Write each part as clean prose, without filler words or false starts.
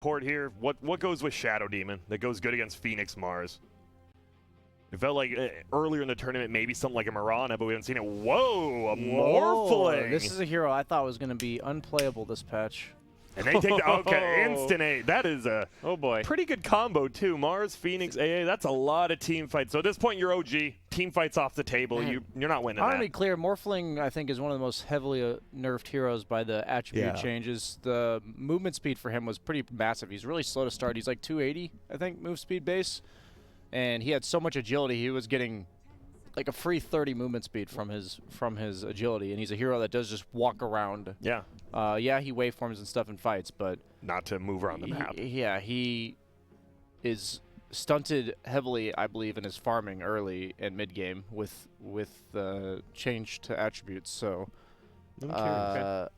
Port here. What goes with Shadow Demon that goes good against Phoenix Mars? It felt like earlier in the tournament maybe something like a Mirana, but we haven't seen it. Whoa, a Morphling! This is a hero I thought was going to be unplayable this patch. And they take the, okay, instant A. That is a pretty good combo too. Mars, Phoenix, AA, that's a lot of team fights. So at this point, you're OG. Team fights off the table. You're not winning I want to that. be clear, Morphling, I think, is one of the most heavily nerfed heroes by the attribute changes. The movement speed for him was pretty massive. He's really slow to start. He's like 280, I think, move speed base. And he had so much agility, he was getting like a free 30 movement speed from his agility, and he's a hero that does just walk around. Yeah. Yeah, he waveforms and stuff in fights, but not to move around the map. Yeah, he is stunted heavily, I believe, in his farming early and mid game with change to attributes. So I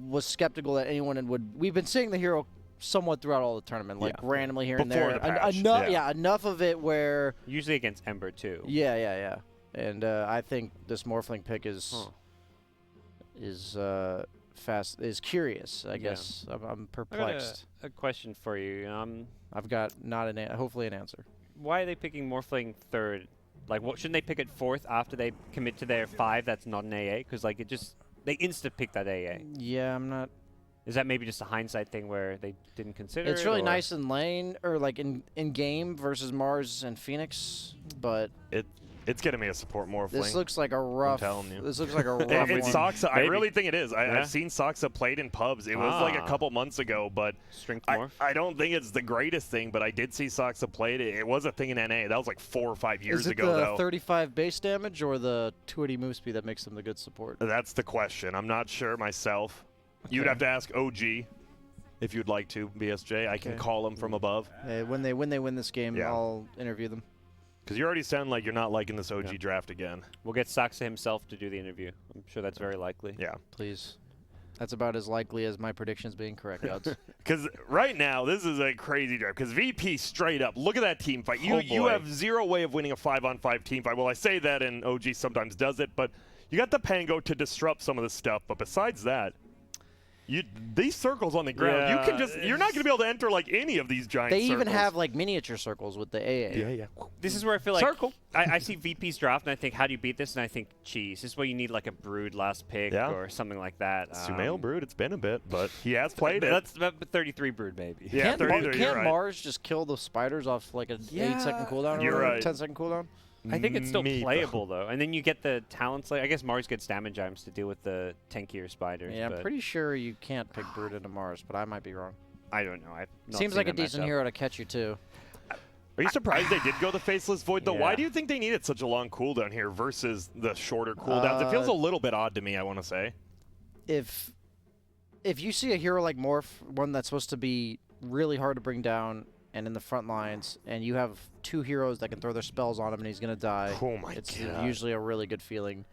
was skeptical that anyone would. We've been seeing the hero somewhat throughout all the tournament, like randomly here and there. Enough of it where usually against Ember too. Yeah. And I think this Morphling pick is curious. I guess I'm perplexed. I got a question for you. I've got hopefully an answer. Why are they picking Morphling third? Like, what shouldn't they pick it fourth after they commit to their 5 that's not an AA? Because like they insta pick that AA. Yeah, I'm not. Is that maybe just a hindsight thing where they didn't consider It's really nice in lane or like in game versus Mars and Phoenix, but it's getting me a support Morphling. This looks like a rough. I'm telling you. This looks like a rough one. Soxa, I really think it is. Yeah. I've seen Soxa played in pubs. It was like a couple months ago, but I don't think it's the greatest thing. But I did see Soxa played it. It was a thing in NA. That was like 4 or 5 years ago, though. Is it the 35 base damage or the 280 move speed that makes them the good support? That's the question. I'm not sure myself. Okay. You'd have to ask OG. If you'd like to, BSJ, I can call them from above. When they win this game, I'll interview them. Because you already sound like you're not liking this OG draft again. We'll get Soxa himself to do the interview. I'm sure that's very likely. Yeah. Please. That's about as likely as my predictions being correct, odds. Because right now, this is a crazy draft. Because VP straight up, look at that team fight. You have zero way of winning a 5-on-5 team fight. Well, I say that, and OG sometimes does it, but you got the Pango to disrupt some of this stuff. But besides that, these circles on the ground, you're not going to be able to enter like any of these giant circles. They even have like miniature circles with the AA. Yeah. This is where I feel like I see VP's draft and I think, how do you beat this? And I think cheese. This is where you need like a Brood last pick or something like that. Sumail Brood, it's been a bit, but he has played it. That's about 33 Brood, maybe. Yeah, 33. Can't Mars just kill the spiders off like an 8-second cooldown or a 10-second cooldown? I think it's still playable, though. And then you get the talents. Like, I guess Mars gets damage items to deal with the tankier spiders. Yeah, I'm pretty sure you can't pick Brood into Mars, but I might be wrong. I don't know. Seems like a decent hero to catch you, too. Are you surprised they did go the Faceless Void, though? Why do you think they needed such a long cooldown here versus the shorter cooldowns? It feels a little bit odd to me, I want to say. If you see a hero like Morph, one that's supposed to be really hard to bring down, and in the front lines, and you have 2 heroes that can throw their spells on him and he's going to die. Oh my God. It's usually a really good feeling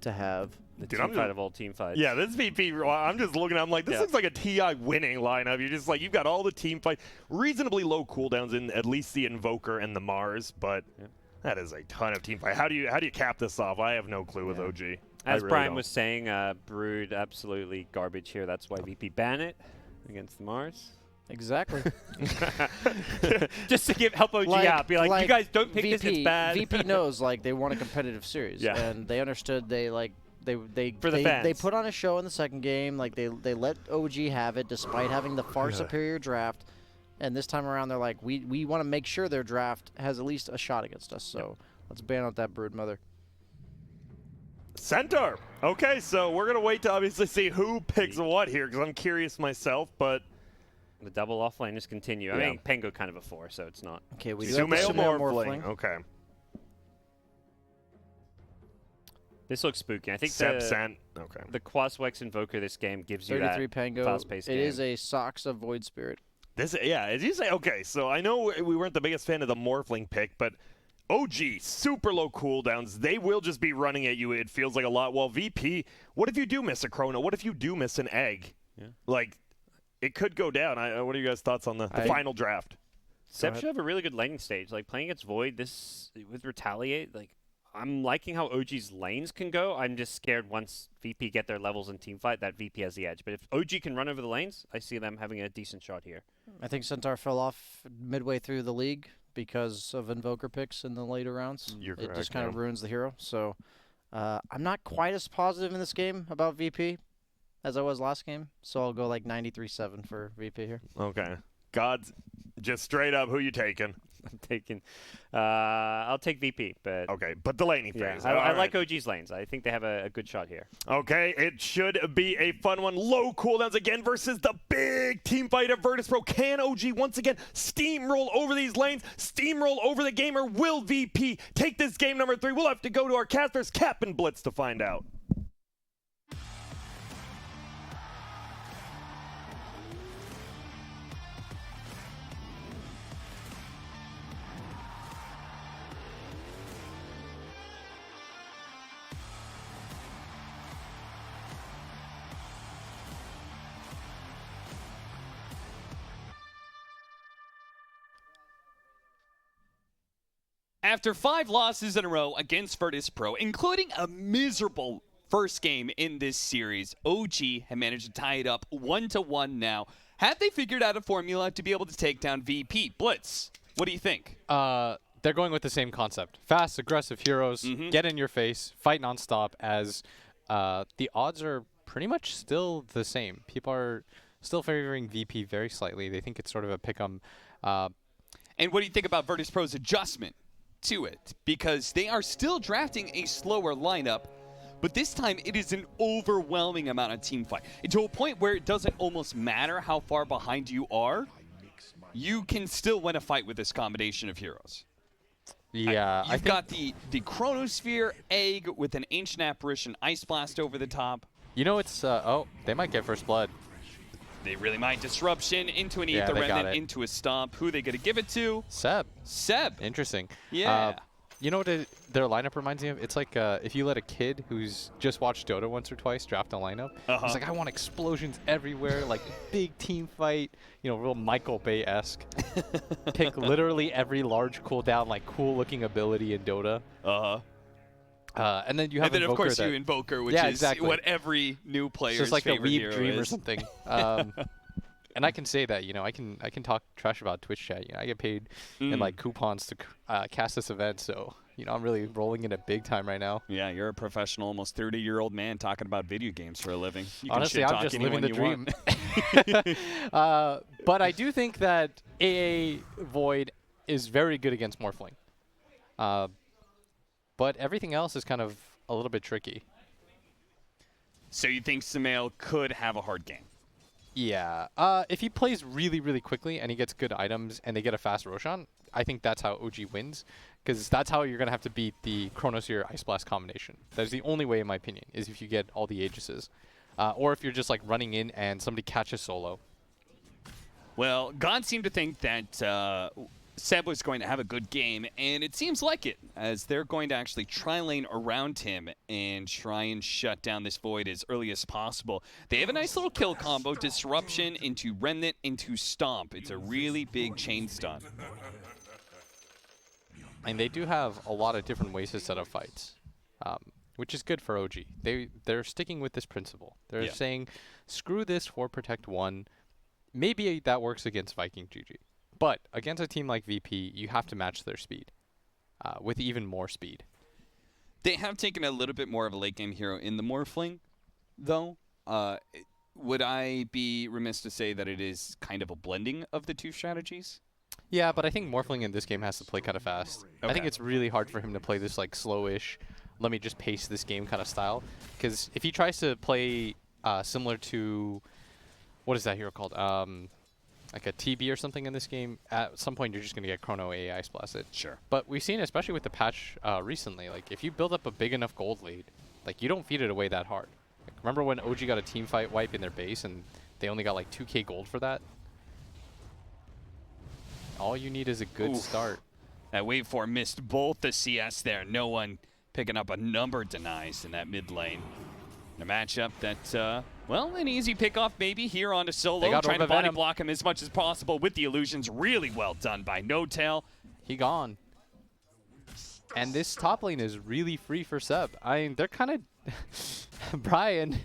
to have. The team fight of all team fights. Yeah, this VP, I'm just looking, I'm like, this looks like a TI winning lineup. You're just like, you've got all the team fight, reasonably low cooldowns in at least the Invoker and the Mars, but that is a ton of team fight. How do you cap this off? I have no clue with OG. As Brian was saying, Brood, absolutely garbage here. That's why VP ban it against the Mars. Exactly. Just to help OG out. Be like, you guys don't pick this, it's bad. VP knows, like, they want a competitive series. Yeah. And they understood they For the fans. They put on a show in the second game. Like, they let OG have it despite having the far superior draft. And this time around, they're like, we want to make sure their draft has at least a shot against us. So let's ban out that Brood Mother. Centaur. Okay, so we're going to wait to obviously see who picks what here, because I'm curious myself, but the double offlaners continue. I mean, Pengo kind of a 4, so it's not. Okay, we do have the Sumail Morphling. Okay. This looks spooky. I think the Quaswex Invoker this game gives you that fast-paced game. It is a Soxa Void Spirit. As you say, okay, so I know we weren't the biggest fan of the Morphling pick, but OG, super low cooldowns. They will just be running at you, it feels like a lot. Well, VP, what if you do miss a Chrono? What if you do miss an egg? Yeah. Like, it could go down. What are you guys' thoughts on the final draft? Sep should have a really good laning stage. Like, playing against Void, with Retaliate, like, I'm liking how OG's lanes can go. I'm just scared once VP get their levels in teamfight that VP has the edge. But if OG can run over the lanes, I see them having a decent shot here. I think Centaur fell off midway through the league because of Invoker picks in the later rounds. You're correct, it just kind of ruins the hero. So I'm not quite as positive in this game about VP as I was last game. So I'll go like 93-7 for VP here. Okay. Gods, just straight up, who you taking? I'm taking, I'll take VP, but okay, but the laning phase. I like OG's lanes. I think they have a good shot here. Okay, it should be a fun one. Low cooldowns again versus the big team fight of Virtus.pro. Can OG once again steamroll over these lanes, steamroll over the game, or will VP take this game number 3? We'll have to go to our casters, Cap and Blitz, to find out. After 5 losses in a row against Virtus.pro, including a miserable first game in this series, OG have managed to tie it up 1-1 now. Have they figured out a formula to be able to take down VP? Blitz, what do you think? They're going with the same concept. Fast, aggressive heroes, get in your face, fight nonstop, as the odds are pretty much still the same. People are still favoring VP very slightly. They think it's sort of a pick-em. And what do you think about Virtus.pro's adjustment to it? Because they are still drafting a slower lineup, but this time it is an overwhelming amount of team fight. To a point where it doesn't almost matter how far behind you are, you can still win a fight with this combination of heroes. Yeah, You've got the Chronosphere Egg with an Ancient Apparition Ice Blast over the top. You know, it's, oh, they might get first blood. They really might. Disruption into an Aether Remnant, into a Stomp. Who are they going to give it to? Seb. Seb. Interesting. Yeah. You know what their lineup reminds me of? It's like if you let a kid who's just watched Dota once or twice draft a lineup. He's like, I want explosions everywhere, like big team fight, you know, real Michael Bay-esque. Pick literally every large cooldown, like cool-looking ability in Dota. And then you have and then Invoker, of course you Invoker, which is what every new player's just like favorite a hero weeb dream is. or something. And I can say that, you know, I can talk trash about Twitch chat. You know, I get paid in like coupons to cast this event, so you know I'm really rolling in it big time right now. Yeah, you're a professional, almost 30-year-old man talking about video games for a living. You Honestly, can I'm just living the dream. Want. But I do think that AA Void is very good against Morphling. But everything else is kind of a little bit tricky. So you think Sumail could have a hard game? Yeah. If he plays really, really quickly and he gets good items and they get a fast Roshan, I think that's how OG wins. Because that's how you're going to have to beat the Chronosphere Ice Blast combination. That is the only way, in my opinion, is if you get all the Aegises. Or if you're just like running in and somebody catches solo. Well, God seemed to think that Seb was going to have a good game, and it seems like it, as they're going to actually tri-lane around him and try and shut down this Void as early as possible. They have a nice little kill combo, Disruption into Remnant into Stomp. It's a really big chain stun. And they do have a lot of different ways to set up fights, which is good for OG. They're sticking with this principle. They're saying, screw this for Protect 1. Maybe that works against Viking GG. But against a team like VP, you have to match their speed with even more speed. They have taken a little bit more of a late game hero in the Morphling, though. Would I be remiss to say that it is kind of a blending of the two strategies? Yeah, but I think Morphling in this game has to play kind of fast. I think it's really hard for him to play this like slowish, let me just pace this game kind of style. Because if he tries to play similar to, what is that hero called? Like a TB or something in this game, at some point you're just going to get Chrono AI Ice Blasted. Sure. But we've seen, especially with the patch recently, like if you build up a big enough gold lead, like you don't feed it away that hard. Like, remember when OG got a team fight wipe in their base and they only got like 2k gold for that? All you need is a good start. That wave 4 missed both the CS there. No one picking up a number denies in that mid lane. A matchup that, well, an easy pickoff maybe here onto Solo, trying to body block him as much as possible with the illusions. Really well done by No Tail. He gone. And this top lane is really free for Seb. I mean, they're kind of Brian.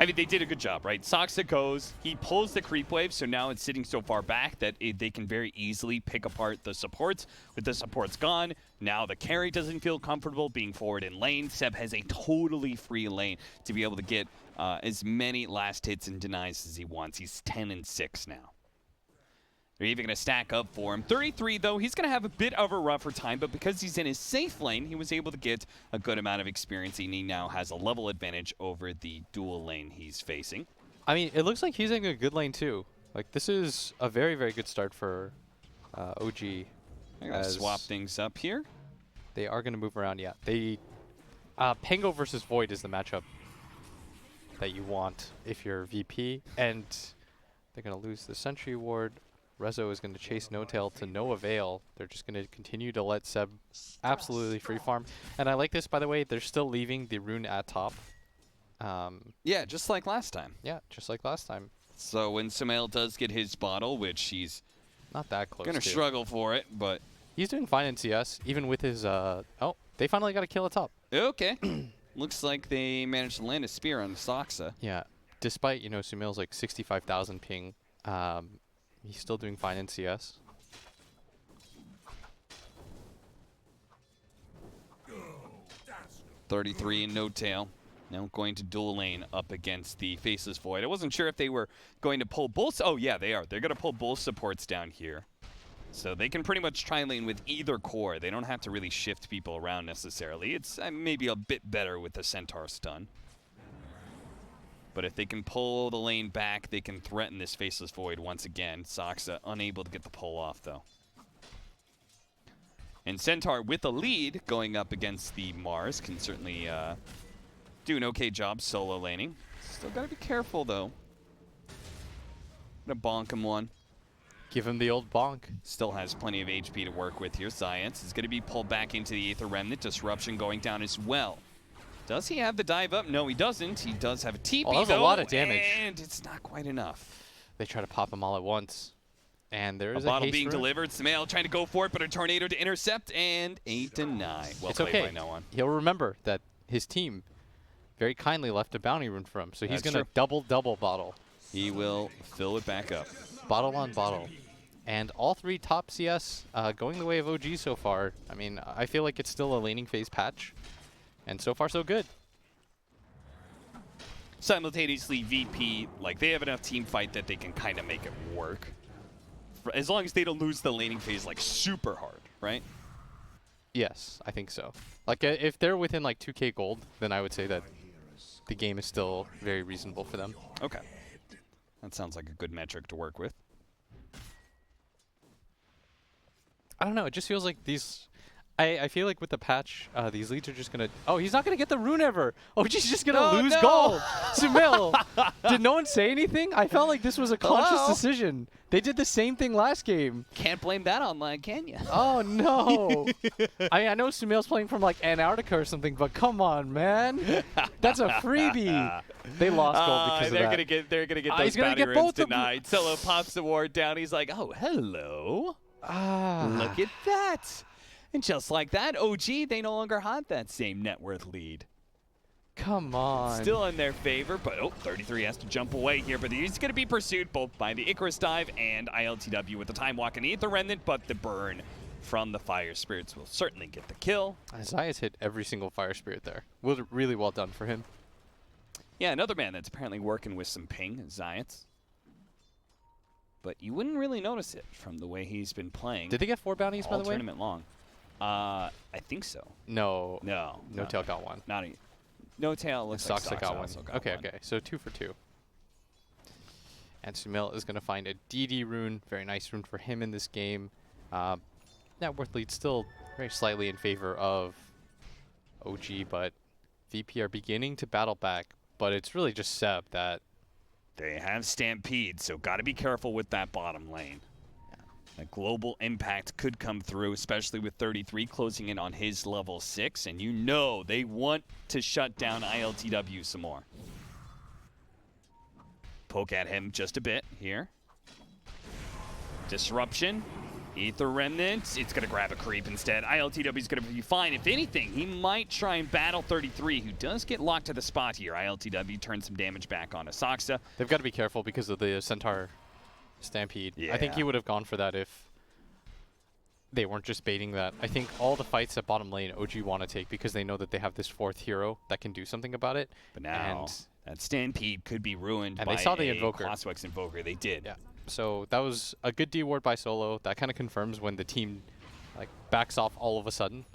I mean, they did a good job, right? Soxa goes, he pulls the creep wave, so now it's sitting so far back that they can very easily pick apart the supports. With the supports gone, now the carry doesn't feel comfortable being forward in lane. Seb has a totally free lane to be able to get as many last hits and denies as he wants. He's 10-6 now. They're even going to stack up for him. 33, though, he's going to have a bit of a rougher time, but because he's in his safe lane, he was able to get a good amount of experience, and he now has a level advantage over the dual lane he's facing. I mean, it looks like he's in a good lane, too. Like, this is a very, very good start for OG. I'm going to swap things up here. They are going to move around, yeah. They Pango versus Void is the matchup that you want if you're VP, and they're going to lose the Sentry Ward. Rezo is going to chase No-Tail to no avail. They're just going to continue to let Seb absolutely free farm. And I like this, by the way. They're still leaving the rune at top. Yeah, just like last time. Yeah, just like last time. So when Sumail does get his bottle, which he's not that close going to struggle for it, but he's doing fine in CS, even with his... oh, they finally got a kill at top. Okay. Looks like they managed to land a spear on Soxa. Yeah, despite, you know, Sumail's like 65,000 ping. He's still doing fine in CS. $33 and No-Tail. Now going to dual lane up against the Faceless Void. I wasn't sure if they were going to pull both. Oh, yeah, they are. They're going to pull both supports down here. So they can pretty much try lane with either core. They don't have to really shift people around necessarily. It's maybe a bit better with the Centaur stun. But if they can pull the lane back, they can threaten this Faceless Void once again. Soxa unable to get the pull off, though. And Centaur with a lead going up against the Mars can certainly do an okay job solo laning. Still got to be careful, though. Gonna bonk him one. Give him the old bonk. Still has plenty of HP to work with here. CIS is going to be pulled back into the Aether Remnant. Disruption going down as well. Does he have the dive up? No, he doesn't. He does have a TP, oh, that's though, a lot of damage. And it's not quite enough. They try to pop him all at once. And there is a bottle being rune. delivered. Sumail trying to go for it, but a tornado to intercept, and 8-9. Well it's played okay. by no one. He'll remember that his team very kindly left a bounty rune for him, so he's going to double bottle. He will fill it back up. Bottle on bottle. And all three top CS going the way of OG so far. I mean, I feel like it's still a laning phase patch. And so far, so good. Simultaneously, VP, like, they have enough team fight that they can kind of make it work. As long as they don't lose the laning phase, like, super hard, right? Yes, I think so. Like, if they're within, like, 2k gold, then I would say that the game is still very reasonable for them. Okay. That sounds like a good metric to work with. I don't know. It just feels like these... I feel like with the patch, these leads are just going to... Oh, he's not going to get the rune ever. Oh, he's just going to lose gold. Sumail, did no one say anything? I felt like this was a conscious decision. They did the same thing last game. Can't blame that online, can you? Oh, no. I know Sumail's playing from, like, Antarctica or something, but come on, man. That's a freebie. They lost gold because of that. They're going to get those bounty runes denied. Solo pops the ward down. He's like, oh, hello. Look at that. And just like that, OG, they no longer have that same net worth lead. Come on. Still in their favor, but 33 has to jump away here. But he's going to be pursued both by the Icarus Dive and ILTW with the Time Walk and the Aether Remnant, but the burn from the Fire Spirits will certainly get the kill. Zayas hit every single Fire Spirit there. Really well done for him. Yeah, another man that's apparently working with some ping, Zayas. But you wouldn't really notice it from the way he's been playing. Did they get 4 bounties, by the way? Tournament long. I think so. No. No. No-Tail got one. Not a, No-Tail looks like Soxa got one. Okay. So 2 for 2. And Sumail is going to find a DD rune. Very nice rune for him in this game. Net worth lead still very slightly in favor of OG, but VP are beginning to battle back. But it's really just Seb that... They have Stampede, so got to be careful with that bottom lane. A global impact could come through, especially with 33 closing in on his level 6, and you know they want to shut down ILTW some more. Poke at him just a bit here. Disruption Ether Remnant, it's going to grab a creep instead. ILTW is going to be fine. If anything, he might try and battle 33, who does get locked to the spot here. ILTW turns some damage back on Asaxa. They've got to be careful because of the Centaur Stampede. Yeah. I think he would have gone for that if they weren't just baiting that. I think all the fights at bottom lane OG want to take because they know that they have this 4th hero that can do something about it. But now, that Stampede could be ruined by they saw the Invoker. Crosswex Invoker. They did. Yeah. So that was a good D ward by Solo. That kind of confirms when the team like backs off all of a sudden,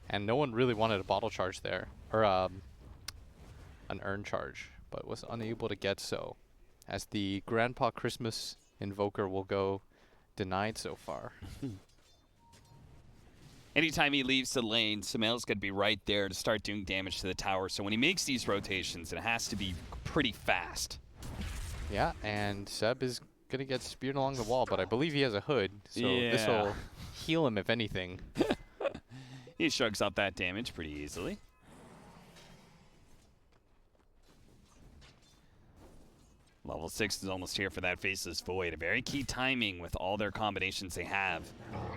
and no one really wanted a bottle charge there or an urn charge, but was unable to get so, as the Grandpa Christmas Invoker will go denied so far. Anytime he leaves the lane, Sumail's going to be right there to start doing damage to the tower. So when he makes these rotations, it has to be pretty fast. Yeah, and Seb is going to get speared along the wall, but I believe he has a hood, so this will heal him if anything. He shrugs off that damage pretty easily. Level 6 is almost here for that Faceless Void. A very key timing with all their combinations they have.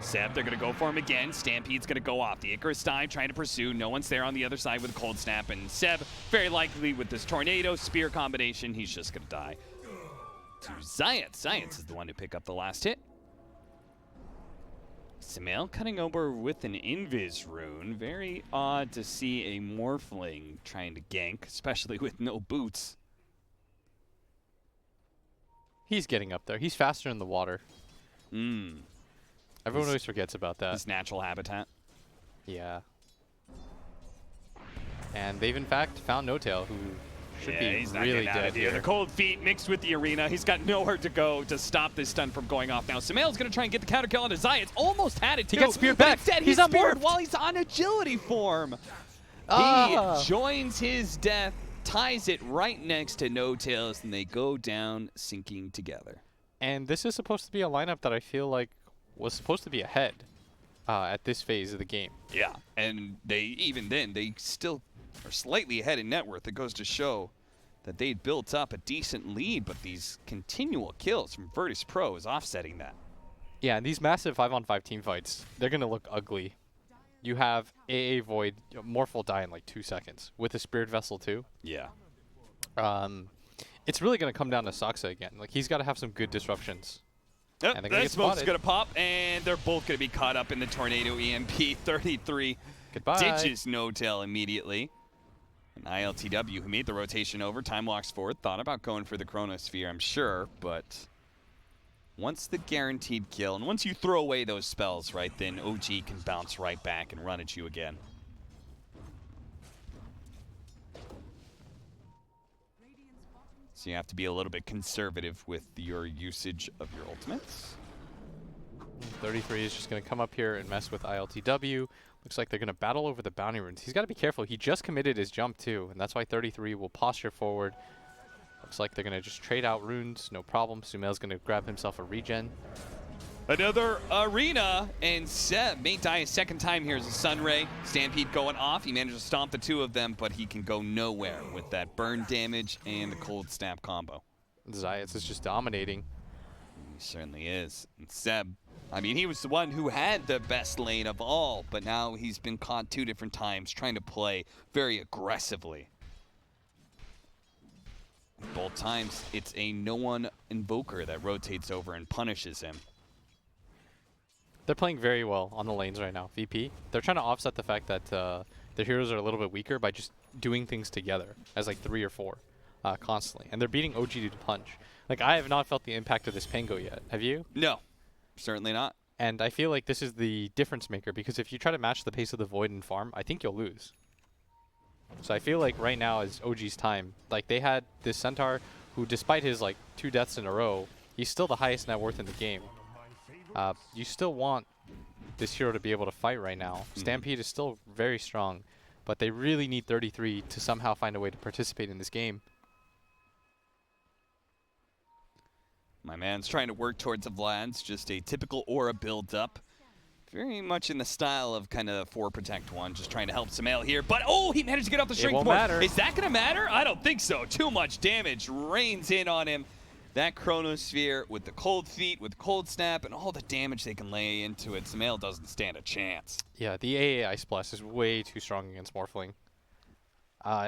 Seb, they're going to go for him again. Stampede's going to go off. The Icarus dive trying to pursue. No one's there on the other side with a Cold Snap. And Seb, very likely with this Tornado Spear combination, he's just going to die. To Zayat. Zayat is the one to pick up the last hit. Sumail cutting over with an Invis rune. Very odd to see a Morphling trying to gank, especially with no boots. He's getting up there. He's faster in the water. Everyone always forgets about that. His natural habitat. Yeah. And they've in fact found No-Tail, who should be he's not really getting out dead of here. here. The cold feet mixed with the arena. He's got nowhere to go to stop this stun from going off. Now Sumail's going to try and get the counter kill onto Zayat. Almost had it too. He got speared but back. Instead, He's on speared board while he's on agility form. He joins his death, ties it right next to No-Tails, and they go down sinking together. And this is supposed to be a lineup that I feel like was supposed to be ahead at this phase of the game. Yeah, and even then, they still are slightly ahead in net worth. It goes to show that they'd built up a decent lead, but these continual kills from Virtus.pro is offsetting that. Yeah, and these massive 5-on-5 team fights, they're going to look ugly. You have AA Void, Morph will die in like 2 seconds, with a Spirit Vessel too. Yeah. It's really going to come down to Saxa again. Like, he's got to have some good disruptions. Yep, that smoke's going to pop, and they're both going to be caught up in the Tornado EMP. 33 Goodbye. ditches No-Tail immediately. And ILTW, who made the rotation over, time walks forward, thought about going for the Chronosphere, I'm sure, but once the guaranteed kill, and once you throw away those spells, right, then OG can bounce right back and run at you again. So you have to be a little bit conservative with your usage of your ultimates. 33 is just going to come up here and mess with ILTW. Looks like they're going to battle over the bounty runes. He's got to be careful. He just committed his jump too, and that's why 33 will posture forward. Looks like they're going to just trade out runes, no problem. Sumail's going to grab himself a regen. Another arena, and Seb may die a second time here as a Sunray. Stampede going off. He managed to stomp the two of them, but he can go nowhere with that burn damage and the cold snap combo. Zayat is just dominating. He certainly is. And Seb, I mean, he was the one who had the best lane of all, but now he's been caught 2 different times trying to play very aggressively. Both times, it's a no-one invoker that rotates over and punishes him. They're playing very well on the lanes right now. VP, they're trying to offset the fact that their heroes are a little bit weaker by just doing things together as like 3 or 4 constantly. And they're beating OG to punch. Like, I have not felt the impact of this Pango yet. Have you? No, certainly not. And I feel like this is the difference maker, because if you try to match the pace of the Void and farm, I think you'll lose. So I feel like right now is OG's time. Like, they had this Centaur who, despite his like 2 deaths in a row, he's still the highest net worth in the game. You still want this hero to be able to fight right now. Stampede is still very strong, but they really need 33 to somehow find a way to participate in this game. My man's trying to work towards the Vlad's, just a typical aura build-up. Very much in the style of kind of 4 protect 1, just trying to help Sumail here. But, oh, he managed to get off the shrink won't board. matter. Is that going to matter? I don't think so. Too much damage rains in on him. that Chronosphere with the cold feet, with cold snap, and all the damage they can lay into it, Sumail doesn't stand a chance. Yeah, the AA Ice Blast is way too strong against Morphling.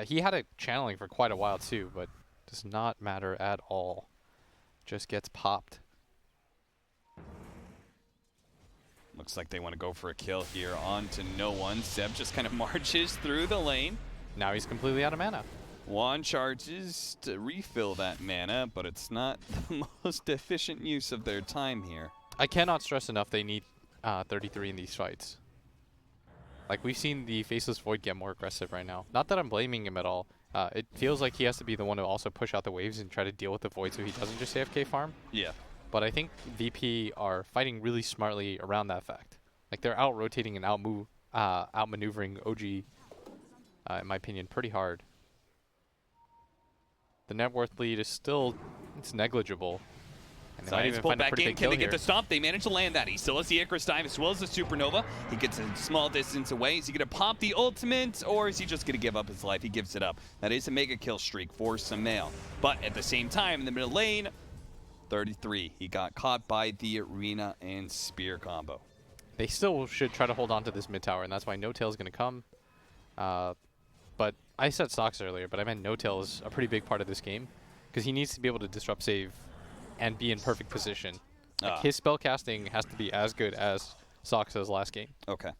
He had it channeling for quite a while too, but does not matter at all. Just gets popped. Looks like they want to go for a kill here on to no one. Seb just kind of marches through the lane. Now he's completely out of mana. Juan charges to refill that mana, but it's not the most efficient use of their time here. I cannot stress enough they need 33 in these fights. Like, we've seen the Faceless Void get more aggressive right now. Not that I'm blaming him at all. It feels like he has to be the one to also push out the waves and try to deal with the Void so he doesn't just AFK farm. Yeah. But I think VP are fighting really smartly around that fact. Like, they're out-rotating and outmaneuvering OG, in my opinion, pretty hard. The net worth lead is still, it's negligible. And they might CIS even pull find a back pretty in. big Can kill they get here. the stomp? They manage to land that. He still has the Icarus dive as well as the Supernova. He gets a small distance away. Is he going to pop the ultimate, or is he just going to give up his life? He gives it up. That is a mega kill streak for Sumail. But at the same time, in the middle lane, 33. He got caught by the Arena and Spear combo. They still should try to hold on to this mid tower, and that's why No-Tail is going to come. But I said Sox earlier, but I meant No-Tail is a pretty big part of this game because he needs to be able to disrupt save and be in perfect position. Like his spell casting has to be as good as Sox's last game. Okay.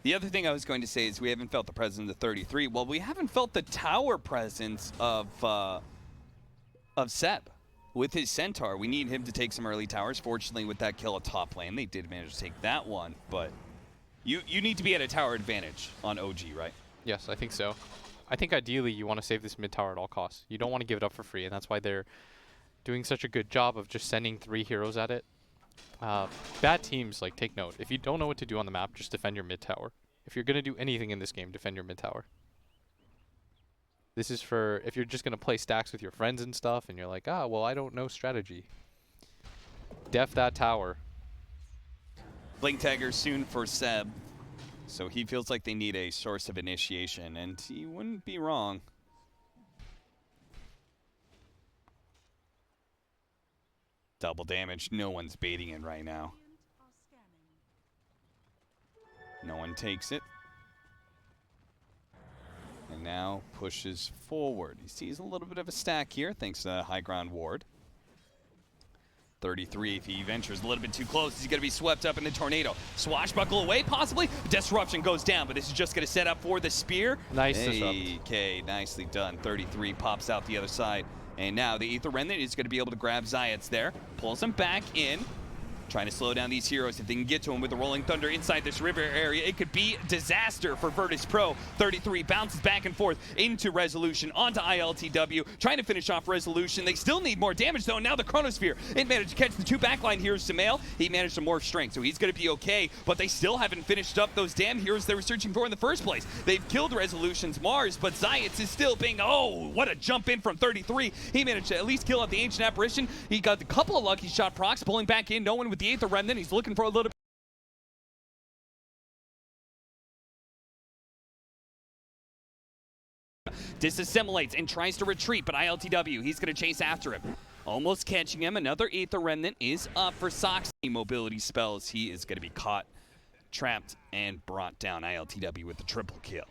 The other thing I was going to say is we haven't felt the presence of 33. Well, we haven't felt the tower presence of Seb. With his Centaur, we need him to take some early towers. Fortunately, with that kill at top lane, they did manage to take that one. But you need to be at a tower advantage on OG, right? Yes, I think so. I think ideally you want to save this mid tower at all costs. You don't want to give it up for free, and that's why they're doing such a good job of just sending 3 heroes at it. Bad teams, like, take note. If you don't know what to do on the map, just defend your mid tower. If you're going to do anything in this game, defend your mid tower. This is for if you're just going to play stacks with your friends and stuff, and you're like, well, I don't know strategy. Def that tower. Blink Tagger soon for Seb. So he feels like they need a source of initiation, and he wouldn't be wrong. Double damage. No one's baiting it right now. No one takes it. And now pushes forward. He sees a little bit of a stack here, thanks to high ground ward. 33, if he ventures a little bit too close, he's going to be swept up in the tornado. Swashbuckle away, possibly. Disruption goes down, but this is just going to set up for the spear. Nice disrupt. Okay, nicely done. 33 pops out the other side. And now the Aether Remnant is going to be able to grab Zayats there. Pulls him back in. Trying to slow down these heroes. If they can get to him with the Rolling Thunder inside this river area, it could be disaster for Virtus.pro. 33 bounces back and forth into Resolution, onto ILTW, trying to finish off Resolution. They still need more damage, though. Now the Chronosphere. It managed to catch the 2 backline heroes. Sumail, he managed to morph strength, so he's going to be okay, but they still haven't finished up those damn heroes they were searching for in the first place. They've killed Resolution's Mars, but Zayats is still being, what a jump in from 33. He managed to at least kill out the Ancient Apparition. He got a couple of lucky shot procs, pulling back in, no one with the Aether Remnant. He's looking for a little disassimilates and tries to retreat, but ILTW, he's going to chase after him. Almost catching him. Another Aether Remnant is up for Sox. Mobility spells. He is going to be caught, trapped, and brought down. ILTW with the triple kill.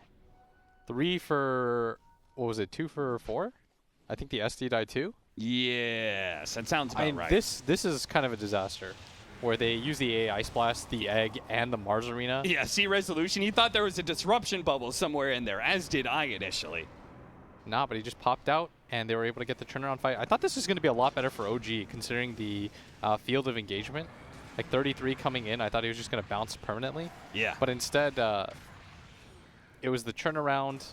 3 for, what was it, 2 for 4? I think the SD died too. Yes, that sounds about right. This is kind of a disaster, where they use the AI Ice Blast, the Egg, and the Mars Arena. Yeah, see Resolution. He thought there was a disruption bubble somewhere in there, as did I initially. Nah, but he just popped out, and they were able to get the turnaround fight. I thought this was going to be a lot better for OG, considering the field of engagement. Like 33 coming in, I thought he was just going to bounce permanently. Yeah. But instead, it was the turnaround.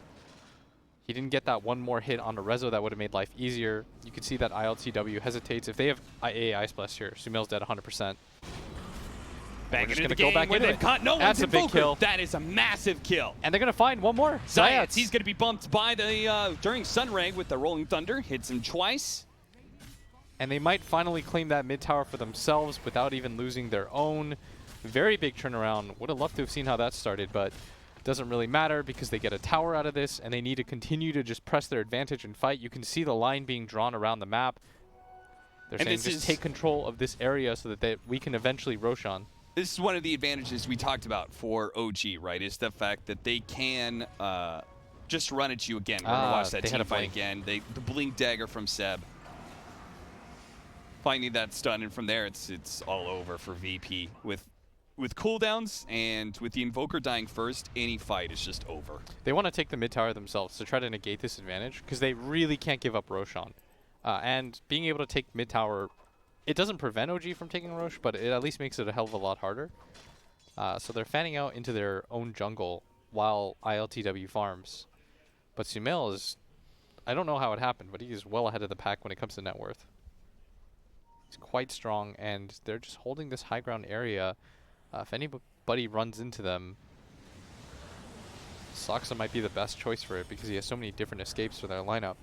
He didn't get that one more hit on the Rezo that would have made life easier. You can see that ILTW hesitates. If they have AA Ice Blast here, Sumail's dead 100%. Back into the go game back where into they've it. caught no one's That's a big Invoker. kill. That is a massive kill. And they're going to find one more. Zayats, he's going to be bumped by the during Sunray with the Rolling Thunder. Hits him twice. And they might finally claim that mid tower for themselves without even losing their own. Very big turnaround. Would have loved to have seen how that started, but doesn't really matter because they get a tower out of this, and they need to continue to just press their advantage and fight. You can see the line being drawn around the map. They're saying just take control of this area so that we can eventually Roshan. This is one of the advantages we talked about for OG, right? Is the fact that they can just run at you again. We're going to watch that team fight again. The blink dagger from Seb. Finding that stun, and from there it's all over for VP. With cooldowns and with the Invoker dying first, any fight is just over. They want to take the mid tower themselves to try to negate this advantage because they really can't give up Roshan. And being able to take mid tower, it doesn't prevent OG from taking Rosh, but it at least makes it a hell of a lot harder. So they're fanning out into their own jungle while ILTW farms. But Sumail is, I don't know how it happened, but he is well ahead of the pack when it comes to net worth. He's quite strong, and they're just holding this high ground area. If anybody runs into them, Saksa might be the best choice for it because he has so many different escapes for their lineup.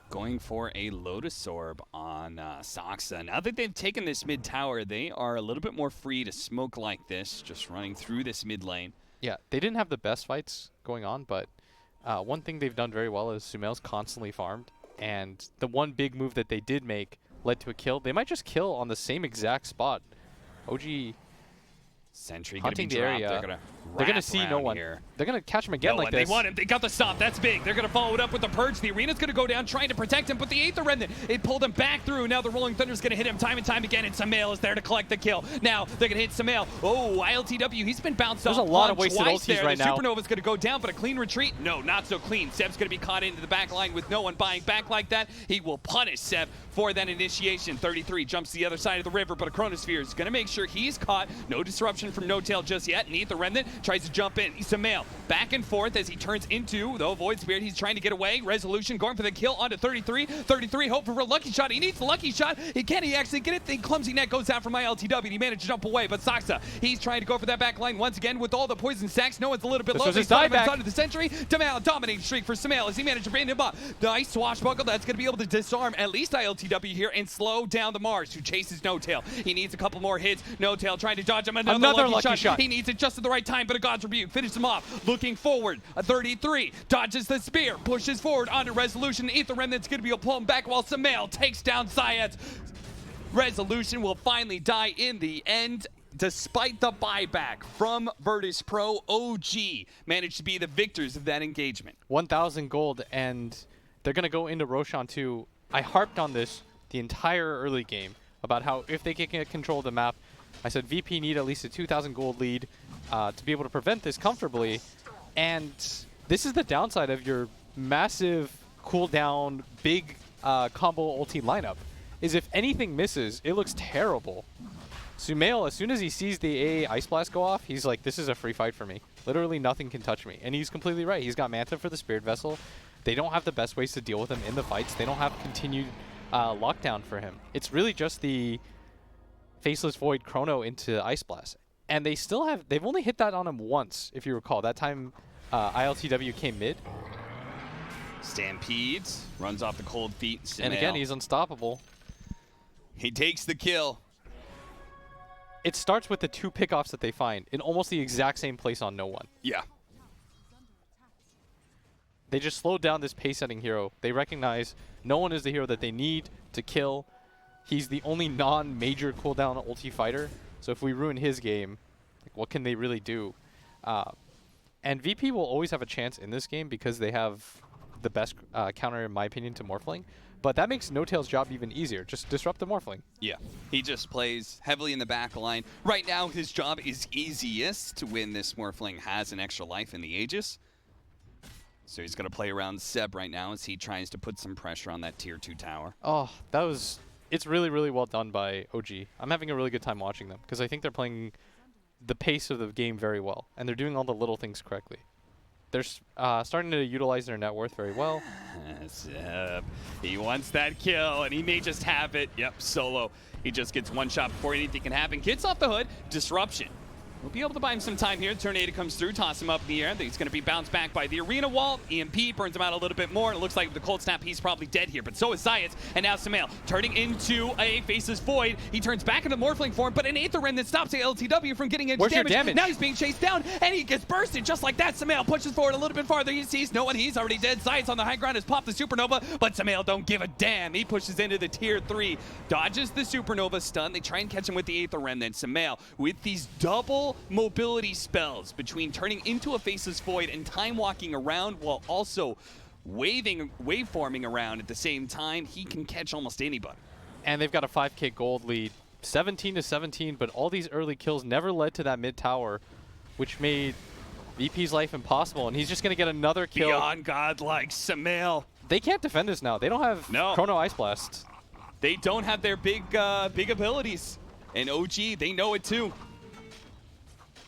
Going for a Lotus Orb on Saksa. Now that they've taken this mid tower, they are a little bit more free to smoke like this, just running through this mid lane. Yeah, they didn't have the best fights going on, but one thing they've done very well is Sumail's constantly farmed. And the one big move that they did make led to a kill. They might just kill on the same exact spot. OG Sentry hunting gonna be the dropped. area. They're gonna see no one. Here. They're gonna catch him again like this. They want him. They got the stop. That's big. They're gonna follow it up with the purge. The arena's gonna go down, trying to protect him, but the Aether Remnant, it pulled him back through. Now the Rolling Thunder's gonna hit him time and time again, and Sumail is there to collect the kill. Now they're gonna hit Sumail. Oh, ILTW, he's been bounced off. There's a lot of wasted ultis right now. Supernova's gonna go down, but a clean retreat? No, not so clean. Seb's gonna be caught into the back line with no one buying back like that. He will punish Seb for that initiation. 33 jumps to the other side of the river, but a Chronosphere is gonna make sure he's caught. No disruption from No Tail just yet. And the Remnant tries to jump in. Sumail back and forth as he turns into the Void Spirit. He's trying to get away. Resolution going for the kill onto 33. 33 hoping for a lucky shot. He needs the lucky shot. Can he actually get it? The clumsy net goes out from ILTW. He managed to jump away, but Saksa, he's trying to go for that back line once again with all the poison stacks. No one's a little bit low. This was his under the Sentry. Dominating streak for Sumail as he managed to bring him up. Nice swashbuckle. That's going to be able to disarm at least ILTW here and slow down the Mars, who chases No Tail. He needs a couple more hits. No Tail trying to dodge him. Another lucky shot. He needs it just at the right time, but a God's Rebuke finishes him off. Looking forward, a 33 dodges the spear, pushes forward onto Resolution. Aether Remnant's going to be able to pull him back while Sumail takes down CIS. Resolution will finally die in the end. Despite the buyback from Virtus.pro, OG managed to be the victors of that engagement. 1,000 gold, and they're going to go into Roshan too. I harped on this the entire early game about how if they can get control of the map, I said VP need at least a 2,000 gold lead to be able to prevent this comfortably. And this is the downside of your massive cooldown, big combo ulti lineup, is if anything misses, it looks terrible. Sumail, as soon as he sees the AA Ice Blast go off, he's like, this is a free fight for me. Literally nothing can touch me. And he's completely right. He's got Manta for the Spirit Vessel. They don't have the best ways to deal with him in the fights. They don't have continued lockdown for him. It's really just the Faceless Void Chrono into Ice Blast. And they still have, they've only hit that on him once, if you recall. That time ILTW came mid. Stampedes, runs off the cold feet. Sumail. And again, he's unstoppable. He takes the kill. It starts with the two pickoffs that they find in almost the exact same place on no one. Yeah. They just slowed down this pace-setting hero. They recognize no one is the hero that they need to kill. He's the only non-major cooldown ulti fighter. So if we ruin his game, like, what can they really do? And VP will always have a chance in this game because they have the best counter, in my opinion, to Morphling. But that makes No Tail's job even easier. Just disrupt the Morphling. Yeah, he just plays heavily in the back line. Right now, his job is easiest when this Morphling has an extra life in the Aegis. So he's going to play around Seb right now as he tries to put some pressure on that tier 2 tower. Oh, that was... It's really, really well done by OG. I'm having a really good time watching them because I think they're playing the pace of the game very well, and they're doing all the little things correctly. They're starting to utilize their net worth very well. Seb, he wants that kill, and he may just have it. Yep, solo. He just gets one shot before anything can happen. Gets off the hood. Disruption. We'll be able to buy him some time here. Tornado comes through, toss him up in the air. He's going to be bounced back by the arena wall. EMP burns him out a little bit more. It looks like with the cold snap, he's probably dead here. But so is CIS. And now Sumail turning into a Faceless Void. He turns back into Morphling form, but an Aether Remnant stops the LTW from getting into damage. Now he's being chased down, and he gets bursted just like that. Sumail pushes forward a little bit farther. He sees no one. He's already dead. CIS on the high ground has popped the Supernova, but Sumail don't give a damn. He pushes into the tier 3, dodges the Supernova stun. They try and catch him with the Aether Remnant. Sumail with these double mobility spells between turning into a Faceless Void and time walking around while also waveforming around at the same time. He can catch almost anybody. And they've got a 5k gold lead, 17-17, but all these early kills never led to that mid tower, which made VP's life impossible, and he's just going to get another kill. Beyond godlike Sumail. They can't defend this now. They don't have Chrono Ice Blast. They don't have their big abilities. And OG, they know it too.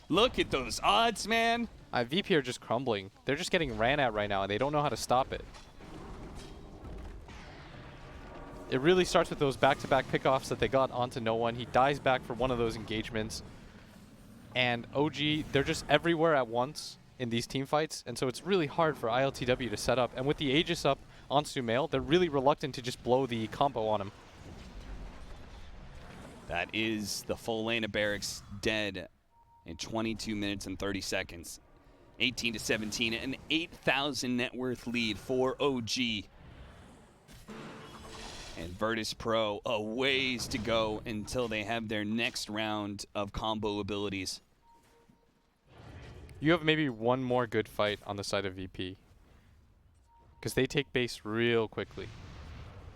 Look at those odds, man. VP are just crumbling. They're just getting ran at right now, and they don't know how to stop it. It really starts with those back-to-back pickoffs that they got onto no one. He dies back for one of those engagements. And OG, they're just everywhere at once in these team fights, and so it's really hard for ILTW to set up. And with the Aegis up on Sumail, they're really reluctant to just blow the combo on him. That is the full lane of Barracks dead in 22 minutes and 30 seconds. 18-17, an 8,000 net worth lead for OG. And Virtus.pro a ways to go until they have their next round of combo abilities. You have maybe one more good fight on the side of VP, because they take base real quickly.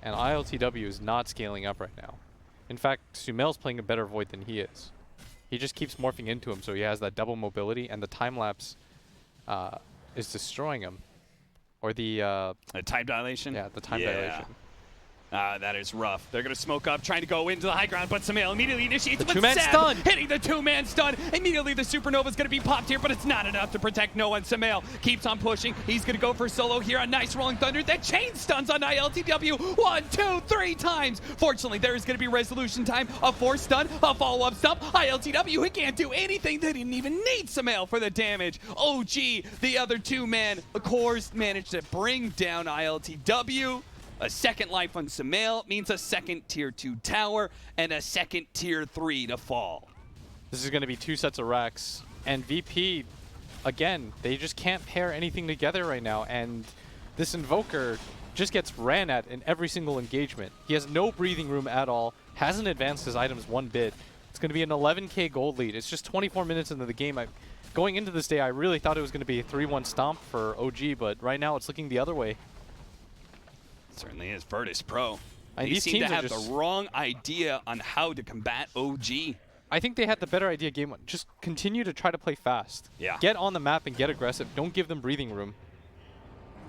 And ILTW is not scaling up right now. In fact, Sumail's playing a better Void than he is. He just keeps morphing into him, so he has that double mobility, and the time-lapse is destroying him. Or the time dilation? Yeah, the time dilation. That is rough. They're going to smoke up, trying to go into the high ground, but Sumail immediately initiates the two-man stun. Hitting the two-man stun. Immediately the Supernova is going to be popped here, but it's not enough to protect no one. Sumail keeps on pushing. He's going to go for solo here. A nice Rolling Thunder that chain stuns on ILTW 1, 2, 3 times. Fortunately, there is going to be resolution time. A force stun, a follow-up stun. ILTW, he can't do anything. They didn't even need Sumail for the damage. OG, the other two-man cores, managed to bring down ILTW. A second life on Sumail means a second tier 2 tower and a second tier 3 to fall. This is going to be 2 sets of racks. And VP, again, they just can't pair anything together right now. And this Invoker just gets ran at in every single engagement. He has no breathing room at all, hasn't advanced his items one bit. It's going to be an 11k gold lead. It's just 24 minutes into the game. Going into this day, I really thought it was going to be a 3-1 stomp for OG, but right now it's looking the other way. Certainly is. Virtus.pro. They seem to have the wrong idea on how to combat OG. I think they had the better idea game one. Just continue to try to play fast. Yeah. Get on the map and get aggressive. Don't give them breathing room.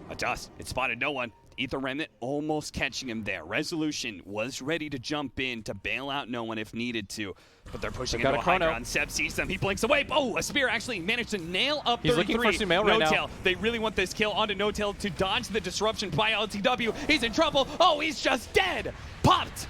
Adjust. It spotted no one. Aether Remnant almost catching him there. Resolution was ready to jump in to bail out no one if needed to. But they're pushing into a high ground. Seb sees them. He blinks away. Oh, a spear actually managed to nail up 33. He's looking for Sumail right now. They really want this kill onto No-Tail to dodge the disruption by LTW. He's in trouble. Oh, he's just dead. Popped.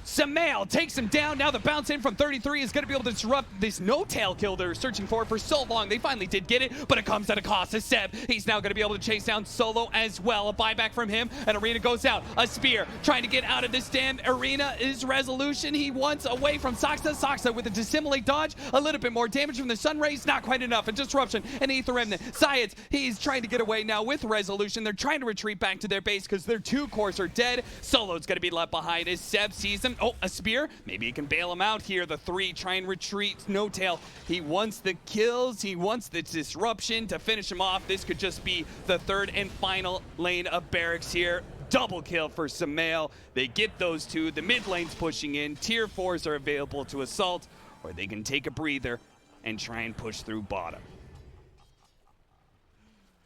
Sumail takes him down. Now the bounce in from 33 is going to be able to disrupt this no-tail kill they're searching for so long. They finally did get it, but it comes at a cost to Seb. He's now going to be able to chase down Solo as well. A buyback from him, and Arena goes out. A spear trying to get out of this damn arena is Resolution. He wants away from Saksa. Saksa with a dissimulate dodge. A little bit more damage from the sun rays. Not quite enough. A disruption and Aether Remnant. CIS, he's trying to get away now with Resolution. They're trying to retreat back to their base because their 2 cores are dead. Solo's going to be left behind as Seb sees him. Oh, a spear. Maybe he can bail him out here. The 3 try and retreat. No-Tail. He wants the kills. He wants the disruption to finish him off. This could just be the 3rd and final lane of Barracks here. Double kill for Sumail. They get those 2. The mid lane's pushing in. Tier 4s are available to assault, or they can take a breather and try and push through bottom.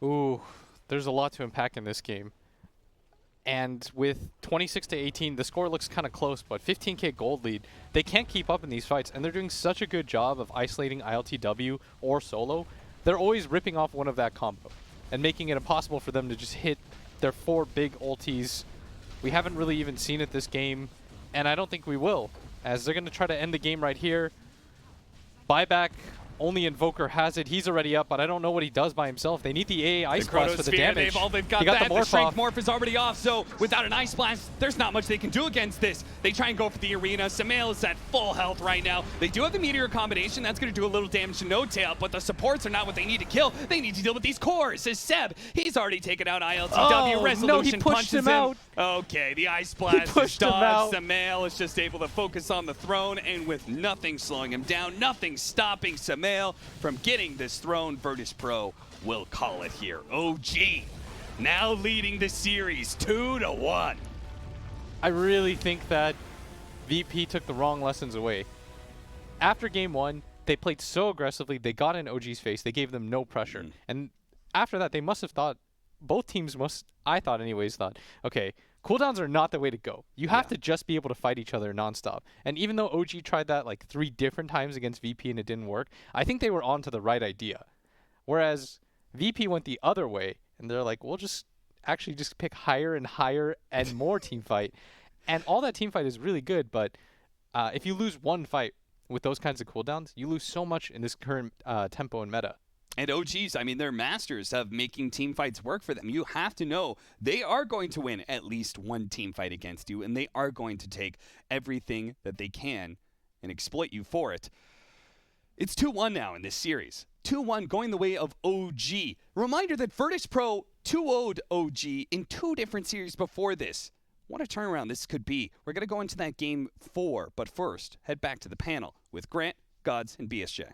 Ooh, there's a lot to unpack in this game. And with 26-18, the score looks kind of close, but 15k gold lead. They can't keep up in these fights, and they're doing such a good job of isolating ILTW or Solo. They're always ripping off one of that combo and making it impossible for them to just hit their 4 big ultis. We haven't really even seen it this game, and I don't think we will, as they're going to try to end the game right here. Buyback Only Invoker has it. He's already up, but I don't know what he does by himself. They need the AA Ice Blast for the damage. They've got he that. The The Strength morph Morph is already off, so without an Ice Blast, there's not much they can do against this. They try and go for the arena. Samael is at full health right now. They do have the Meteor combination. That's going to do a little damage to No Tail, but the supports are not what they need to kill. They need to deal with these cores. As Seb, he's already taken out ILTW. Resolution no, he pushed punches him out. Okay, the Ice Blast pushed is him out. dodged. Samael is just able to focus on the throne, and with nothing slowing him down, nothing stopping Samael from getting this throne, Virtus.pro will call it here. OG now leading the series 2-1. I really think that VP took the wrong lessons away. After game 1, they played so aggressively, they got in OG's face, they gave them no pressure. And after that, they must have thought, both teams must, I thought anyways, thought, okay, cooldowns are not the way to go. You have to just be able to fight each other nonstop. And even though OG tried that like 3 different times against VP and it didn't work, I think they were onto the right idea. Whereas VP went the other way, and they're like, we'll just actually just pick higher and higher and more team fight. And all that team fight is really good, but if you lose one fight with those kinds of cooldowns, you lose so much in this current tempo and meta. And OGs, I mean, they're masters of making team fights work for them. You have to know they are going to win at least one team fight against you, and they are going to take everything that they can and exploit you for it. It's 2-1 now in this series. 2-1 going the way of OG. Reminder that Virtus.pro 2-0'd OG in 2 different series before this. What a turnaround this could be. We're going to go into that game 4, but first, head back to the panel with Grant, Gods, and BSJ.